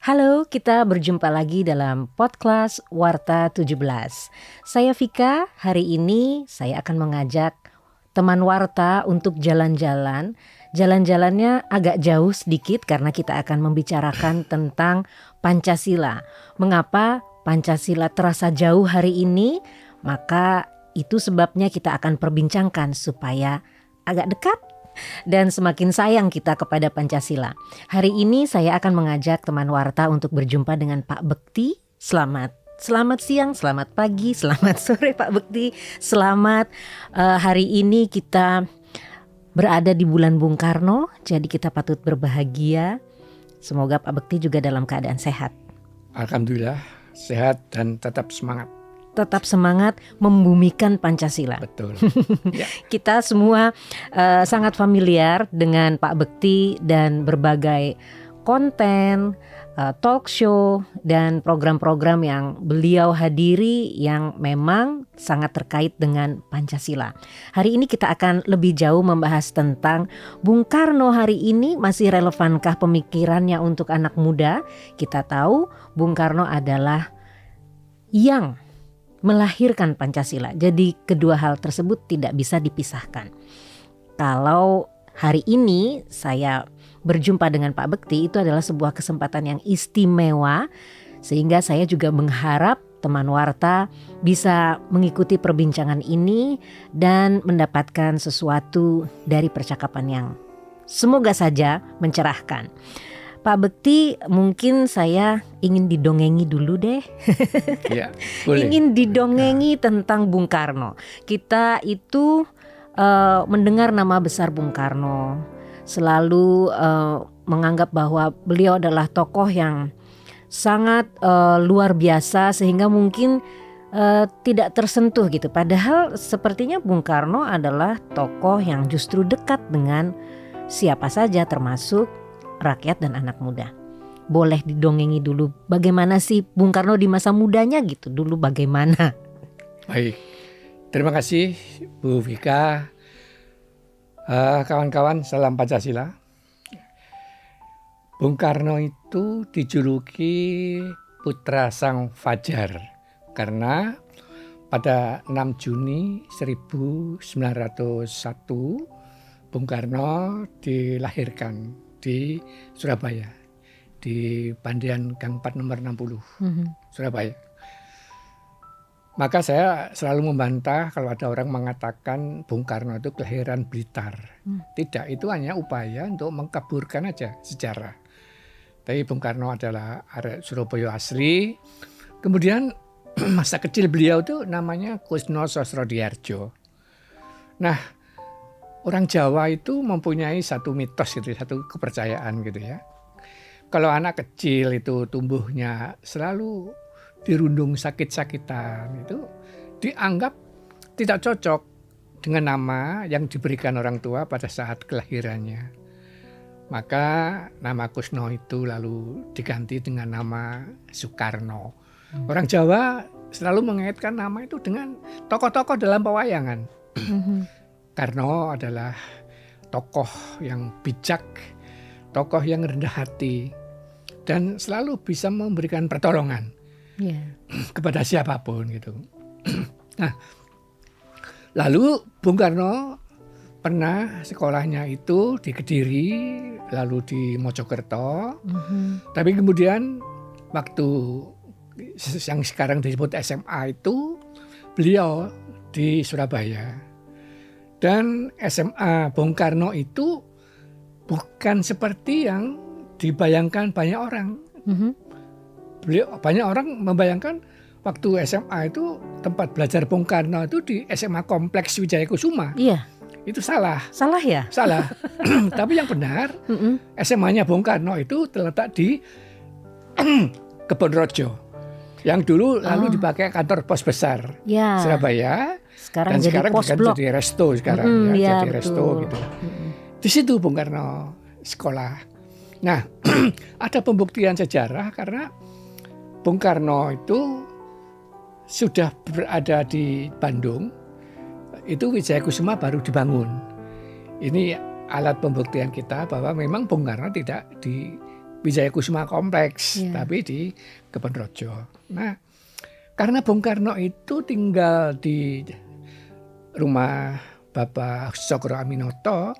Halo, kita berjumpa lagi dalam podcast Warta 17. Saya Vika, hari ini saya akan mengajak teman Warta untuk jalan-jalan. Jalan-jalannya agak jauh sedikit karena kita akan membicarakan tentang Pancasila. Mengapa Pancasila terasa jauh hari ini? Maka itu sebabnya kita akan perbincangkan supaya agak dekat dan semakin sayang kita kepada Pancasila. Hari ini saya akan mengajak teman Warta untuk berjumpa dengan Pak Bekti. Selamat siang, selamat pagi, selamat sore Pak Bekti. Selamat hari ini kita berada di bulan Bung Karno, jadi kita patut berbahagia. Semoga Pak Bekti juga dalam keadaan sehat. Alhamdulillah sehat dan tetap semangat. Tetap semangat membumikan Pancasila. Betul. Ya. Kita semua sangat familiar dengan Pak Bekti dan berbagai konten, talk show dan program-program yang beliau hadiri yang memang sangat terkait dengan Pancasila. Hari ini kita akan lebih jauh membahas tentang Bung Karno hari ini masih relevankah pemikirannya untuk anak muda? Kita tahu Bung Karno adalah yang melahirkan Pancasila. Jadi kedua hal tersebut tidak bisa dipisahkan. Kalau hari ini saya berjumpa dengan Pak Bekti, itu adalah sebuah kesempatan yang istimewa, sehingga saya juga mengharap teman Warta bisa mengikuti perbincangan ini dan mendapatkan sesuatu dari percakapan yang semoga saja mencerahkan. Pak Bekti, mungkin saya ingin didongengi dulu deh. Ya, boleh. Ingin didongengi tentang Bung Karno. Kita itu mendengar nama besar Bung Karno, selalu menganggap bahwa beliau adalah tokoh yang sangat luar biasa sehingga mungkin tidak tersentuh gitu. Padahal sepertinya Bung Karno adalah tokoh yang justru dekat dengan siapa saja termasuk rakyat dan anak muda. Boleh didongengi dulu bagaimana sih Bung Karno di masa mudanya gitu dulu bagaimana? Baik, terima kasih Bu Vika. Kawan-kawan, salam Pancasila. Bung Karno itu dijuluki Putra Sang Fajar karena pada 6 Juni 1901 Bung Karno dilahirkan di Surabaya, di Pandian Gang 4 nomor 60, Surabaya. Maka saya selalu membantah kalau ada orang mengatakan Bung Karno itu kelahiran Blitar. Tidak, itu hanya upaya untuk mengkaburkan aja sejarah. Tapi Bung Karno adalah arek Surabaya asli. Kemudian masa kecil beliau itu namanya Kusno Sosrodiyardjo. Nah, orang Jawa itu mempunyai satu mitos gitu, satu kepercayaan gitu ya. Kalau anak kecil itu tumbuhnya selalu dirundung sakit-sakitan, itu dianggap tidak cocok dengan nama yang diberikan orang tua pada saat kelahirannya. Maka nama Kusno itu lalu diganti dengan nama Soekarno. Orang Jawa selalu mengaitkan nama itu dengan tokoh-tokoh dalam pewayangan. Karno adalah tokoh yang bijak, tokoh yang rendah hati, dan selalu bisa memberikan pertolongan kepada siapapun gitu. Nah, lalu Bung Karno pernah sekolahnya itu di Kediri, lalu di Mojokerto, tapi kemudian waktu yang sekarang disebut SMA itu beliau di Surabaya. Dan SMA Bung Karno itu bukan seperti yang dibayangkan banyak orang. Banyak orang membayangkan waktu SMA itu tempat belajar Bung Karno itu di SMA Kompleks Wijaya Kusuma. Iya. Itu salah. Salah ya? Salah. Tapi yang benar SMA-nya Bung Karno itu terletak di Kebonrojo. Yang dulu lalu dipakai kantor pos besar Surabaya. Sekarang dan jadi sekarang pos blok. Jadi resto sekarang jadi resto gitu. Di situ Bung Karno sekolah. Nah, ada pembuktian sejarah karena Bung Karno itu sudah berada di Bandung. Itu Wijaya Kusuma baru dibangun. Ini alat pembuktian kita bahwa memang Bung Karno tidak Wijaya Kusuma Kompleks, tapi di Kebonrojo. Nah, karena Bung Karno itu tinggal di rumah Bapak Cokro Aminoto,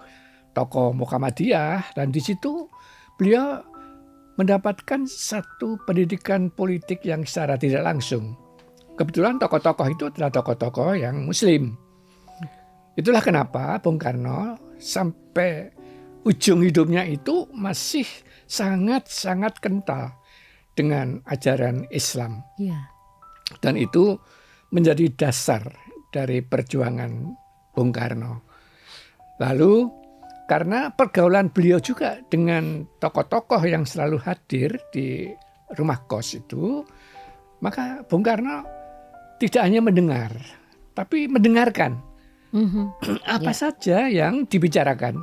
tokoh Muhammadiyah, dan di situ beliau mendapatkan satu pendidikan politik yang secara tidak langsung. Kebetulan tokoh-tokoh itu adalah tokoh-tokoh yang Muslim. Itulah kenapa Bung Karno sampai ujung hidupnya itu masih sangat-sangat kental dengan ajaran Islam. Dan itu menjadi dasar dari perjuangan Bung Karno. Lalu karena pergaulan beliau juga dengan tokoh-tokoh yang selalu hadir di rumah kos itu, maka Bung Karno tidak hanya mendengar, tapi mendengarkan apa saja yang dibicarakan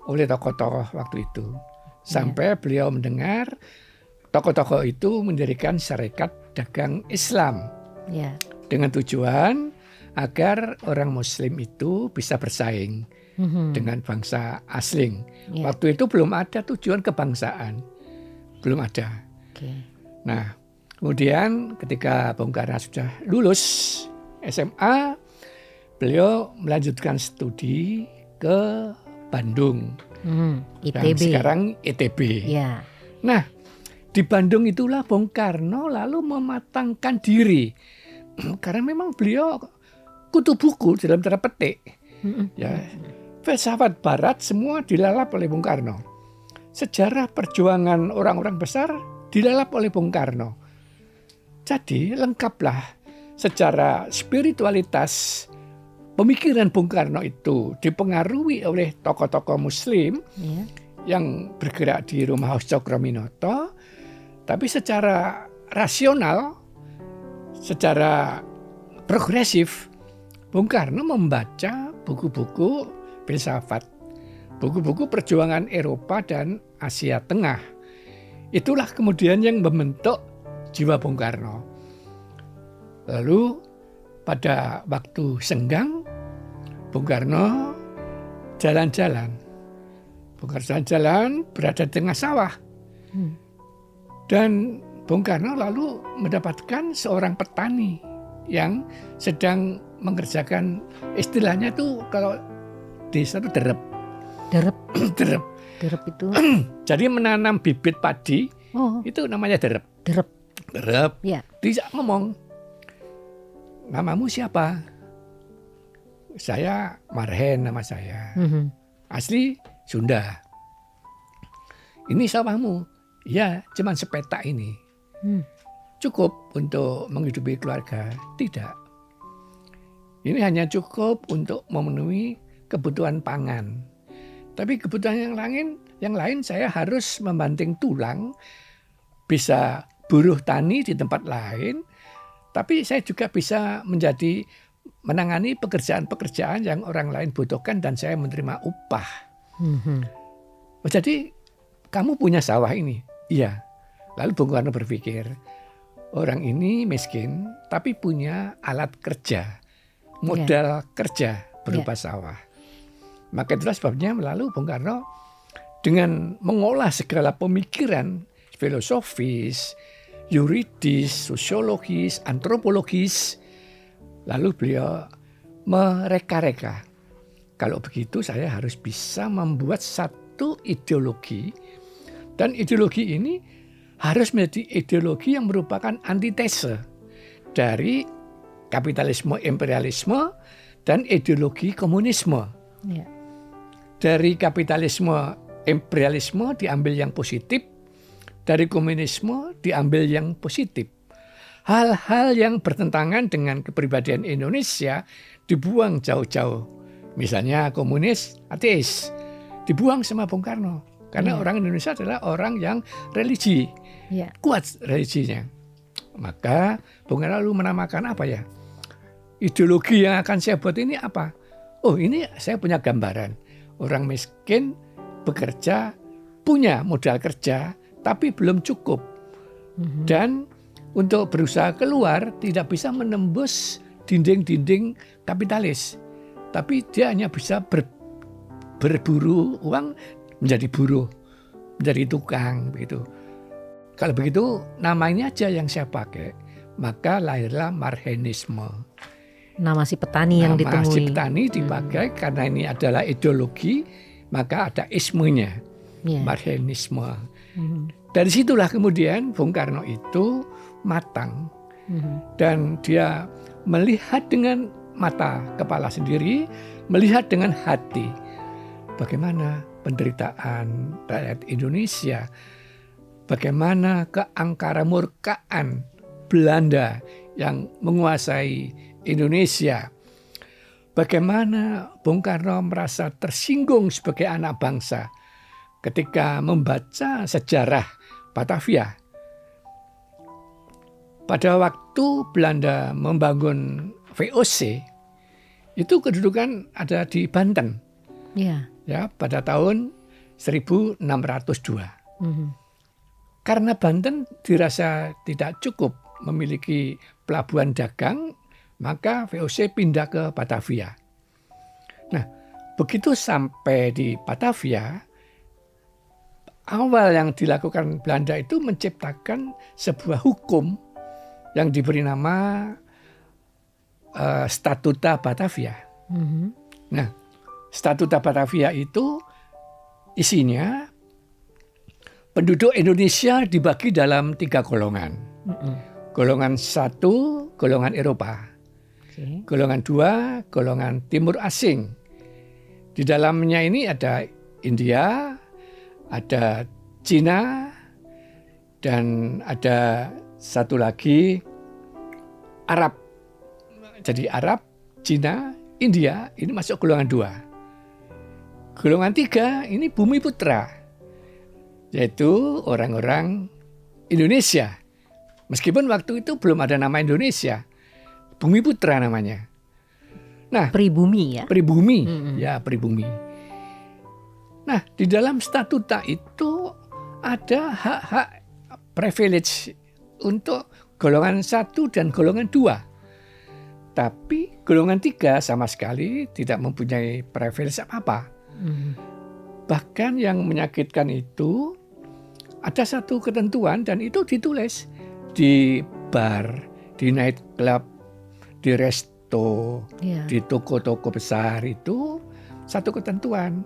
oleh tokoh-tokoh waktu itu. Sampai beliau mendengar tokoh-tokoh itu mendirikan Syarikat Dagang Islam dengan tujuan agar orang Muslim itu bisa bersaing dengan bangsa asing. Waktu itu belum ada tujuan kebangsaan, belum ada. Nah, kemudian ketika Bung Karno sudah lulus SMA, beliau melanjutkan studi ke Bandung. ITB. Dan sekarang ITB. Nah, di Bandung itulah Bung Karno lalu mematangkan diri. Karena memang beliau kutu buku dalam tanda petik. Filsafat Barat semua dilalap oleh Bung Karno. Sejarah perjuangan orang-orang besar dilalap oleh Bung Karno. Jadi lengkaplah secara spiritualitas pemikiran Bung Karno itu dipengaruhi oleh tokoh-tokoh Muslim yang bergerak di rumah Cokro Aminoto, tapi secara rasional, secara progresif, Bung Karno membaca buku-buku filsafat, buku-buku perjuangan Eropa dan Asia Tengah. Itulah kemudian yang membentuk jiwa Bung Karno. Lalu pada waktu senggang, Bung Karno jalan-jalan. Bung Karno jalan-jalan berada di tengah sawah. Dan Bung Karno lalu mendapatkan seorang petani yang sedang mengerjakan, istilahnya tuh kalau desa itu derep. Derep itu. Jadi menanam bibit padi, itu namanya derep. Derep. Dia ngomong, namamu siapa? Saya Marhen nama saya. Asli Sunda. Ini sawahmu? Ya, cuman sepetak ini. Cukup untuk menghidupi keluarga? Tidak. Ini hanya cukup untuk memenuhi kebutuhan pangan. Tapi kebutuhan yang lain saya harus membanting tulang, bisa buruh tani di tempat lain, tapi saya juga bisa menangani pekerjaan-pekerjaan yang orang lain butuhkan dan saya menerima upah. Jadi kamu punya sawah ini? Iya. Lalu Bung Karno berpikir, orang ini miskin tapi punya alat kerja, modal kerja berupa sawah. Maka itulah sebabnya lalu Bung Karno dengan mengolah segala pemikiran filosofis, yuridis, sosiologis, antropologis, lalu beliau mereka-reka. Kalau begitu saya harus bisa membuat satu ideologi, dan ideologi ini harus menjadi ideologi yang merupakan antitese dari kapitalisme imperialisme dan ideologi komunisme. Dari kapitalisme imperialisme diambil yang positif, dari komunisme diambil yang positif. Hal-hal yang bertentangan dengan kepribadian Indonesia dibuang jauh-jauh. Misalnya komunis, ateis, dibuang sama Bung Karno. Karena orang Indonesia adalah orang yang religi, kuat religinya. Maka Bung Karno lalu menamakan apa ya? Ideologi yang akan saya buat ini apa? Oh, ini saya punya gambaran. Orang miskin bekerja, punya modal kerja, tapi belum cukup. Dan untuk berusaha keluar tidak bisa menembus dinding-dinding kapitalis. Tapi dia hanya bisa berburu uang, menjadi buruh, menjadi tukang begitu. Kalau begitu nama ini aja yang saya pakai, maka lahirlah Marhenisme. Nama si petani yang Nama ditemui. si petani dipakai karena ini adalah ideologi, maka ada ismenya, Ya. Marhenisme. Mhm. Dari situlah kemudian Bung Karno itu matang Mhm. dan dia melihat dengan mata kepala sendiri, melihat dengan hati bagaimana penderitaan rakyat Indonesia, bagaimana keangkara murkaan Belanda yang menguasai Indonesia, bagaimana Bung Karno merasa tersinggung sebagai anak bangsa ketika membaca sejarah Batavia. Pada waktu Belanda membangun VOC, itu kedudukan ada di Banten, Ya. ya, pada tahun 1602. Mhm. Karena Banten dirasa tidak cukup memiliki pelabuhan dagang, maka VOC pindah ke Batavia. Nah, begitu sampai di Batavia, awal yang dilakukan Belanda itu menciptakan sebuah hukum yang diberi nama Statuta Batavia. Mhm. Nah, Statuta Batavia itu isinya penduduk Indonesia dibagi dalam 3 golongan. Mhm. Golongan 1, golongan Eropa. Oke. Golongan 2, golongan Timur Asing. Di dalamnya ini ada India, ada Cina, dan ada satu lagi Arab. Jadi Arab, Cina, India ini masuk golongan 2. Golongan 3 ini Bumi Putra, yaitu orang-orang Indonesia. Meskipun waktu itu belum ada nama Indonesia, Bumi Putra namanya. Nah, Pribumi ya. pribumi, Mm-mm. ya pribumi. Nah, di dalam statuta itu ada hak-hak privilege untuk golongan 1 dan golongan 2. Tapi golongan 3 sama sekali tidak mempunyai privilege apa-apa. Mhm. Bahkan yang menyakitkan itu ada satu ketentuan dan itu ditulis di bar, di night club, di resto, Ya. di toko-toko besar itu satu ketentuan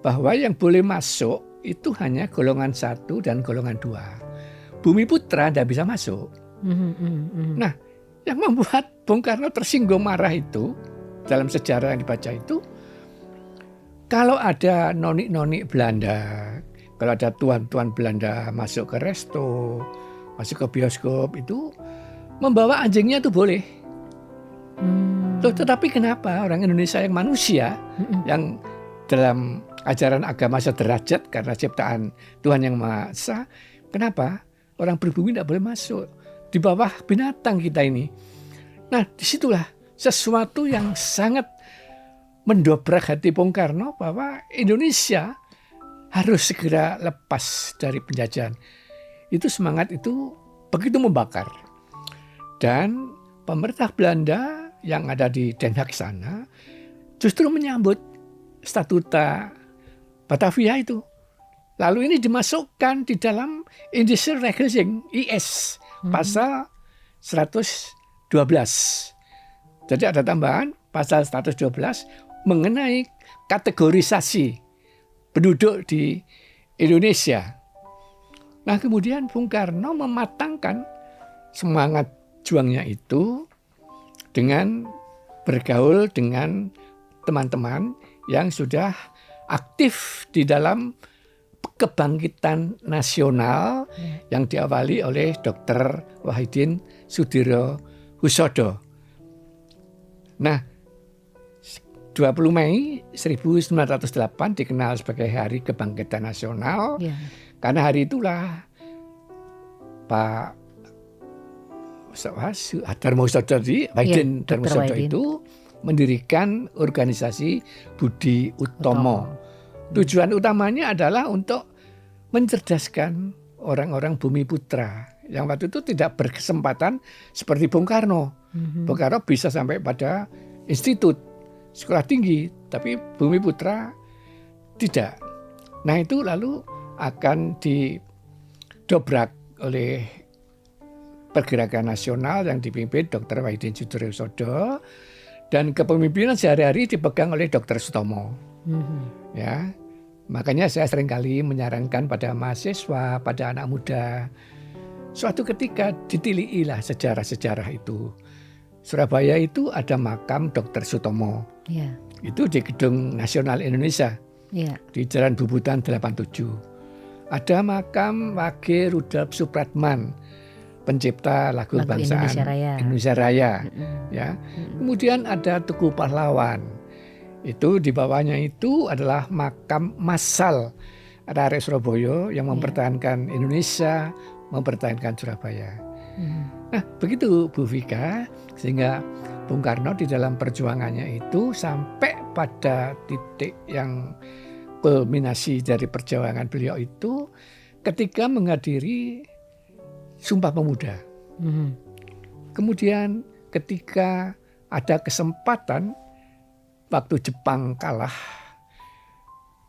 bahwa yang boleh masuk itu hanya golongan 1 dan golongan 2. Bumi Putra tidak bisa masuk. Mhm, mhm, mhm. Nah, yang membuat Bung Karno tersinggung marah itu dalam sejarah yang dibaca itu, kalau ada noni-noni Belanda, kalau ada tuan-tuan Belanda masuk ke resto, masuk ke bioskop itu membawa anjingnya itu boleh. Hmm. Loh, tetapi kenapa orang Indonesia yang manusia, Mhm. yang dalam ajaran agama sederajat karena ciptaan Tuhan Yang Maha Esa, kenapa orang pribumi tidak boleh masuk di bawah binatang kita ini? Nah, disitulah sesuatu yang sangat mendobrak hati Bung Karno bahwa Indonesia harus segera lepas dari penjajahan. Itu semangat itu begitu membakar. Dan pemerintah Belanda yang ada di Den Haag sana justru menyambut Statuta Batavia itu. Lalu ini dimasukkan di dalam Indische Regelgeving IS pasal 112. Jadi ada tambahan pasal 112 mengenai kategorisasi penduduk di Indonesia. Nah, kemudian Bung Karno mematangkan semangat juangnya itu dengan bergaul dengan teman-teman yang sudah aktif di dalam kebangkitan nasional yang diawali oleh Dr. Wahidin Sudirohusodo. Nah, 20 Mei 1908 dikenal sebagai Hari Kebangkitan Nasional. Ya. Karena hari itulah Pak Darmosodo Wahidin Dr. Darmosodo Wahidin. itu mendirikan organisasi Budi Utomo. Tujuan utamanya adalah untuk mencerdaskan orang-orang Bumi Putra yang waktu itu tidak berkesempatan seperti Bung Karno. Mhm. Bung Karno bisa sampai pada institut sekolah tinggi, tapi Bumi Putra tidak. Nah, itu lalu akan didobrak oleh Pergerakan Nasional yang dipimpin Dr. Wahidin Sudrosodo, dan kepemimpinan sehari-hari dipegang oleh Dr. Sutomo. Ya, makanya saya seringkali menyarankan pada mahasiswa, pada anak muda, suatu ketika ditiliilah sejarah-sejarah itu. Surabaya itu ada makam Dr. Sutomo. Ya. Itu di Gedung Nasional Indonesia, Ya. di Jalan Bubutan 87. Ada makam Wage Rudolf Supratman, pencipta lagu kebangsaan Indonesia Raya. Ya. Kemudian ada Tugu Pahlawan. Itu di bawahnya itu adalah makam massal arek Surabaya yang mempertahankan Indonesia, mempertahankan Surabaya. Nah, begitu Bu Vika, sehingga Bung Karno di dalam perjuangannya itu sampai pada titik yang kulminasi dari perjuangan beliau itu ketika menghadiri Sumpah Pemuda. Kemudian ketika ada kesempatan waktu Jepang kalah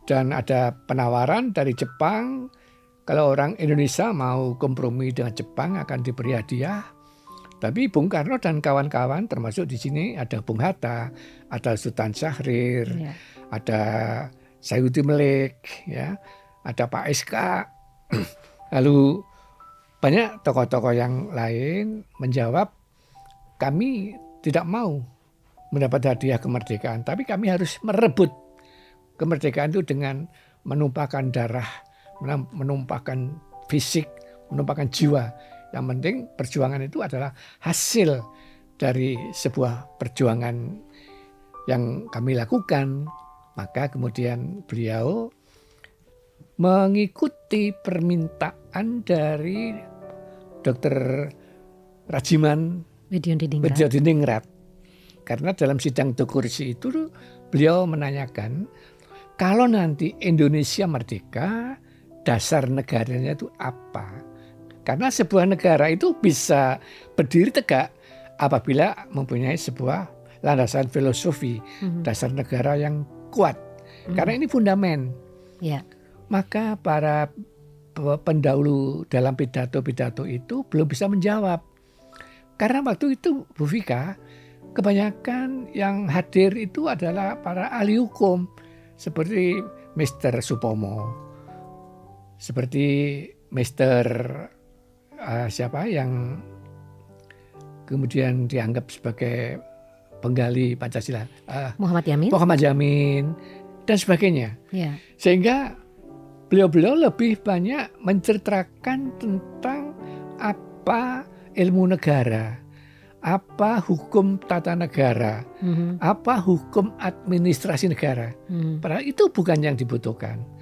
dan ada penawaran dari Jepang, kalau orang Indonesia mau kompromi dengan Jepang akan diberi hadiah. Tapi Bung Karno dan kawan-kawan, termasuk di sini ada Bung Hatta, ada Sultan Syahrir, ada Sayuti Melik, ya, ada Pak SK, lalu banyak tokoh-tokoh yang lain menjawab, kami tidak mau mendapat hadiah kemerdekaan, tapi kami harus merebut kemerdekaan itu dengan menumpahkan darah, menumpahkan fisik, menumpahkan jiwa. Yang penting perjuangan itu adalah hasil dari sebuah perjuangan yang kami lakukan. Maka kemudian beliau mengikuti permintaan dari Dr. Rajiman Widjodiningrat. Karena dalam sidang Tukursi itu beliau menanyakan, kalau nanti Indonesia merdeka, dasar negaranya itu apa? Karena sebuah negara itu bisa berdiri tegak apabila mempunyai sebuah landasan filosofi, dasar negara yang kuat. Karena ini fundamen. Ya. Maka para pendahulu dalam pidato-pidato itu belum bisa menjawab. Karena waktu itu Bu Vika, kebanyakan yang hadir itu adalah para ahli hukum seperti Mr. Supomo, seperti Mr. Siapa yang kemudian dianggap sebagai penggali Pancasila, Muhammad Yamin dan sebagainya. Ya. Sehingga beliau-beliau lebih banyak menceritakan tentang apa ilmu negara, apa hukum tata negara, apa hukum administrasi negara. Padahal itu bukan yang dibutuhkan.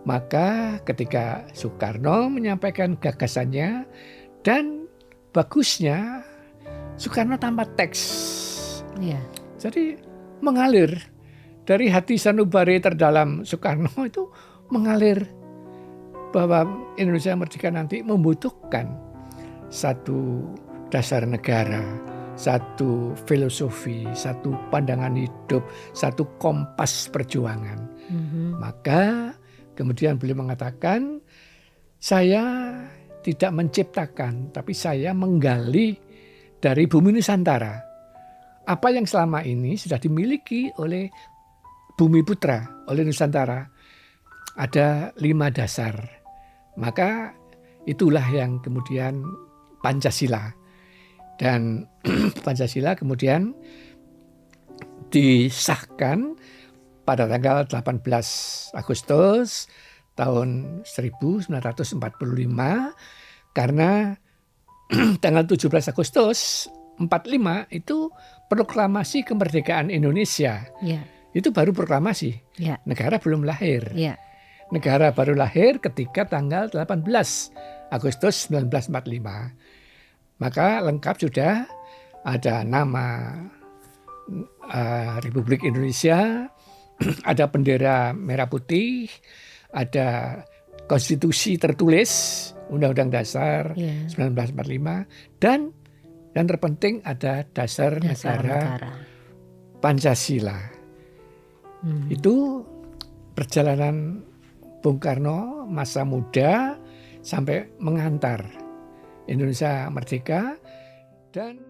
Maka ketika Soekarno menyampaikan gagasannya, dan bagusnya Soekarno tanpa teks. Jadi mengalir dari hati sanubari terdalam Soekarno itu, mengalir bahwa Indonesia merdeka nanti membutuhkan satu dasar negara, satu filosofi, satu pandangan hidup, satu kompas perjuangan. Maka kemudian beliau mengatakan, saya tidak menciptakan, tapi saya menggali dari bumi Nusantara apa yang selama ini sudah dimiliki oleh Bumi Putra, oleh Nusantara. Ada 5 dasar. Maka itulah yang kemudian Pancasila. Dan Pancasila kemudian disahkan pada tanggal 18 Agustus tahun 1945, karena tanggal 17 Agustus 45 itu proklamasi kemerdekaan Indonesia. Itu baru proklamasi. Negara belum lahir. Negara baru lahir ketika tanggal 18 Agustus 1945. Maka lengkap sudah, ada nama Republik Indonesia, ada bendera merah putih, ada konstitusi tertulis, Undang-Undang Dasar 1945, dan yang terpenting ada dasar negara Pancasila. Itu perjalanan Bung Karno masa muda sampai mengantar Indonesia merdeka dan